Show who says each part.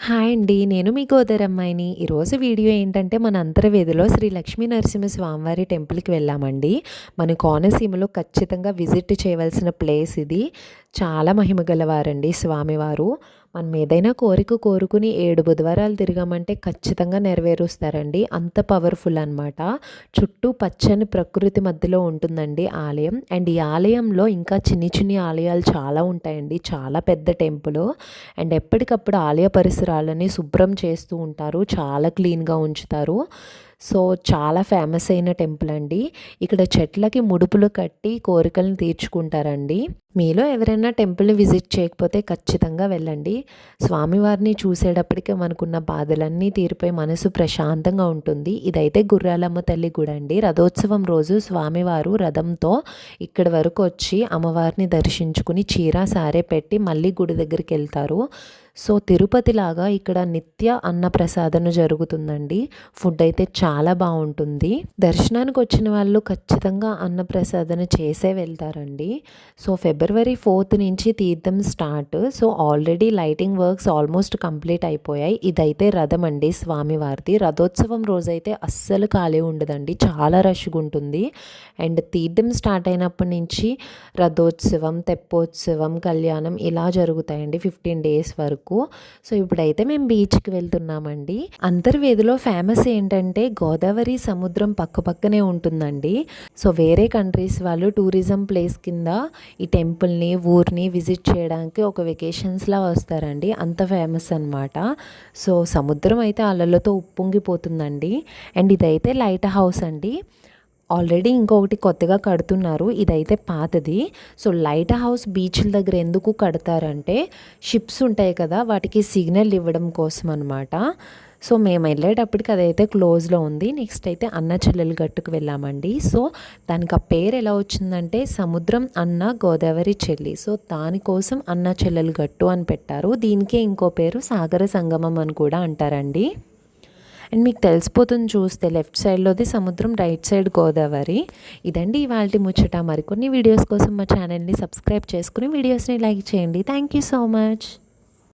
Speaker 1: Hi అండి. నేను మీ గోదరమ్మాయిని. ఈరోజు వీడియో ఏంటంటే మన అంతర్వేదిలో శ్రీ లక్ష్మీ నరసింహ స్వామివారి టెంపుల్‌కి వెళ్ళామండి. మన కోనసీమలో ఖచ్చితంగా విజిట్ చేయవలసిన ప్లేస్ ఇది. చాలా మహిమ గలవారండి స్వామివారు. మనం ఏదైనా కోరిక కోరుకుని 7 బుధవారాలు తిరిగామంటే ఖచ్చితంగా నెరవేరుస్తారండి. అంత పవర్ఫుల్ అనమాట. చుట్టూ పచ్చని ప్రకృతి మధ్యలో ఉంటుందండి ఆలయం. అండ్ ఈ ఆలయంలో ఇంకా చిన్ని చిన్ని ఆలయాలు చాలా ఉంటాయండి. చాలా పెద్ద టెంపుల్. అండ్ ఎప్పటికప్పుడు ఆలయ పరిసరాలని శుభ్రం చేస్తూ ఉంటారు. చాలా క్లీన్‌గా ఉంచుతారు. సో, చాలా ఫేమస్ అయిన టెంపుల్ అండి. ఇక్కడ చెట్లకి ముడుపులు కట్టి కోరికలను తీర్చుకుంటారండి. మీలో ఎవరైనా టెంపుల్‌ని విజిట్ చేయకపోతే ఖచ్చితంగా వెళ్ళండి. స్వామివారిని చూసేటప్పటికే మనకున్న బాధలన్నీ తీరిపోయి మనసు ప్రశాంతంగా ఉంటుంది. ఇదైతే గుర్రాలమ్మ తల్లి గుడి అండి. రథోత్సవం రోజు స్వామివారు రథంతో ఇక్కడి వరకు వచ్చి అమ్మవారిని దర్శించుకుని చీర సారె పెట్టి మళ్ళీ గుడి దగ్గరికి వెళ్తారు. సో, తిరుపతిలాగా ఇక్కడ నిత్య అన్నప్రసాదన జరుగుతుందండి. ఫుడ్ అయితే చాలా బాగుంటుంది. దర్శనానికి వచ్చిన వాళ్ళు ఖచ్చితంగా అన్నప్రసాదన చేసే వెళ్తారండి. సో, ఫిబ్రవరి 4 నుంచి తీర్థం start. So, already lighting works almost complete అయిపోయాయి. ఇదైతే రథం అండి స్వామివారిది. రథోత్సవం రోజైతే అస్సలు ఖాళీ ఉండదండి. చాలా రష్గా ఉంటుంది. అండ్ తీర్థం స్టార్ట్ అయినప్పటి నుంచి రథోత్సవం, తెప్పోత్సవం, కళ్యాణం ఇలా జరుగుతాయండి 15 డేస్ వరకు. సో, ఇప్పుడైతే మేము బీచ్కి వెళ్తున్నామండి. అంతర్వేదిలో ఫేమస్ ఏంటంటే గోదావరి సముద్రం పక్కనే ఉంటుందండి. సో, వేరే కంట్రీస్ వాళ్ళు టూరిజం ప్లేస్ కింద ఈ టెంపుల్ని, ఊరిని విజిట్ చేయడానికి ఒక వెకేషన్స్లా వస్తారండి. అంత ఫేమస్ అనమాట. సో, సముద్రం అయితే అలలతో ఉప్పొంగిపోతుందండి. అండ్ ఇదైతే లైట్ హౌస్ అండి. ఆల్రెడీ ఇంకొకటి కొత్తగా కడుతున్నారు. ఇదైతే పాతది. సో, లైట్ హౌస్ బీచ్ల దగ్గర ఎందుకు కడతారంటే షిప్స్ ఉంటాయి కదా, వాటికి సిగ్నల్ ఇవ్వడం కోసం అనమాట. సో, మేము వెళ్ళేటప్పటికి అదైతే క్లోజ్లో ఉంది. నెక్స్ట్ అయితే అన్న చెల్లెలు గట్టుకు వెళ్ళామండి. సో, దానికి ఆ పేరు ఎలా వచ్చిందంటే సముద్రం అన్న గోదావరి చెల్లి. సో, దానికోసం అన్న చెల్లెలు గట్టు అని పెట్టారు. దీనికే ఇంకో పేరు సాగర సంగమం అని కూడా అంటారండి. అండ్ మీకు తెలిసిపోతుంది చూస్తే లెఫ్ట్ సైడ్లోది సముద్రం, రైట్ సైడ్ గోదావరి. ఇదండి ఇవాల్టి ముచ్చట. మరికొన్ని వీడియోస్ కోసం మా ఛానల్ని సబ్స్క్రైబ్ చేసుకుని వీడియోస్ని లైక్ చేయండి. Thank you so much.